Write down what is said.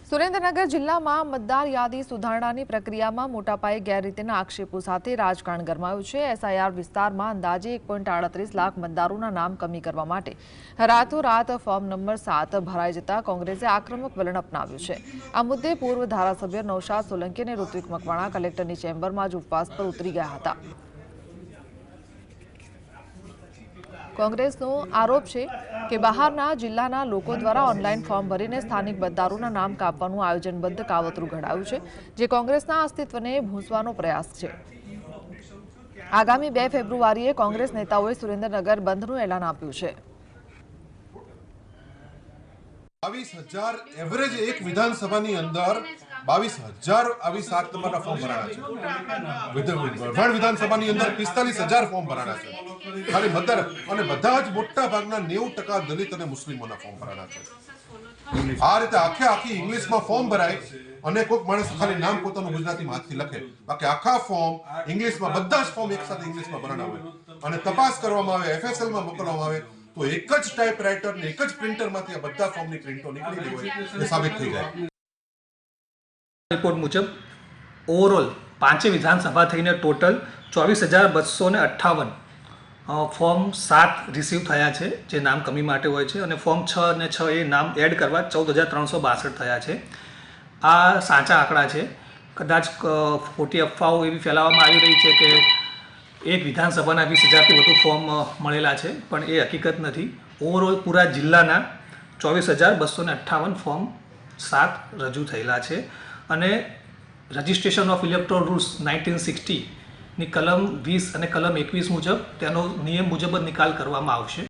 સુરેન્દ્રનગર જિલ્લામાં મતદાર યાદી સુધારણાની પ્રક્રિયામાં મોટા પાયે ગેરરીતિના આક્ષેપો સાથે રાજકારણ ગરમાયું છે। એસઆઈઆર વિસ્તારમાં અંદાજે 1.38 લાખ મતદારોના નામ કમી કરવા માટે રાતોરાત ફોર્મ નંબર 7 ભરાઈ જતા કોંગ્રેસે આક્રમક વલણ અપનાવ્યું છે। આ મુદ્દે પૂર્વ ધારાસભ્ય નૌશાદ સોલંકી અને ઋત્વિક મકવાણા કલેક્ટરની ચેમ્બરમાં જ ઉપવાસ પર ઉતરી ગયા હતા। કોંગ્રેસનો આરોપ છે કે બહારના જિલ્લાના લોકો દ્વારા ઓનલાઈન ફોર્મ ભરીને સ્થાનિક મતદારોના નામ કાપવાનું આયોજનબદ્ધ કાવતરું ઘડાયું છે, જે કોંગ્રેસના અસ્તિત્વને ભૂંસવાનો પ્રયાસ છે। આગામી 2 ફેબ્રુઆરીએ કોંગ્રેસ નેતાઓએ સુરેન્દ્રનગર બંધનું એલાન આપ્યું છે। 22,000 એવરેજ એક વિધાનસભાની અંદર 22,000 આવી 7 નંબરના ફોર્મ ભરાણા છે। વઢવાણ વિધાનસભાની અંદર 45,000 ફોર્મ ભરાણા છે ખાલી મતદાર, અને બધા જ મોટા ભાગના 90% દલિત અને મુસ્લિમોના ફોર્મ ભરાણા છે। આ રીતે આખી ઇંગ્લિશમાં ફોર્મ ભરાય અને કોઈક માણસ ખાલી નામ પોતાનું ગુજરાતીમાં હાથથી લખે, બાકી આખા ફોર્મ ઇંગ્લિશમાં, બધા જ ફોર્મ એકસાથે ઇંગ્લિશમાં ભરાણા હોય અને તપાસ કરવામાં આવે, એફએસએલમાં મોકલવામાં આવે તો એક જ ટાઈપરાઇટર ને એક જ પ્રિન્ટરમાંથી આ બધા ફોર્મની પ્રિન્ટો નીકળેલી હોય એ સાબિત થઈ જાય। રિપોર્ટ મુજબ ઓવરઓલ 5 વિધાનસભા થઈને ટોટલ 24,258 ફોર્મ 7 રિસીવ થયા છે, જે નામ કમી માટે હોય છે, અને ફોર્મ 6 અને 6 એ નામ એડ કરવા 14,362 થયા છે। આ સાચા આંકડા છે। કદાચ ખોટી અફવાઓ એવી ફેલાવવામાં આવી રહી છે કે એક વિધાનસભાના 20,000થી વધુ ફોર્મ મળેલા છે, પણ એ હકીકત નથી। ઓવરઓલ પૂરા જિલ્લાના 24,258 ફોર્મ 7 રજૂ થયેલા છે, અને રજિસ્ટ્રેશન ઓફ ઇલેક્ટોરલ રૂલ્સ 1960 ની કલમ 20 અને કલમ 21 મુજબ તેનો નિયમ મુજબ જ નિકાલ કરવામાં આવશે।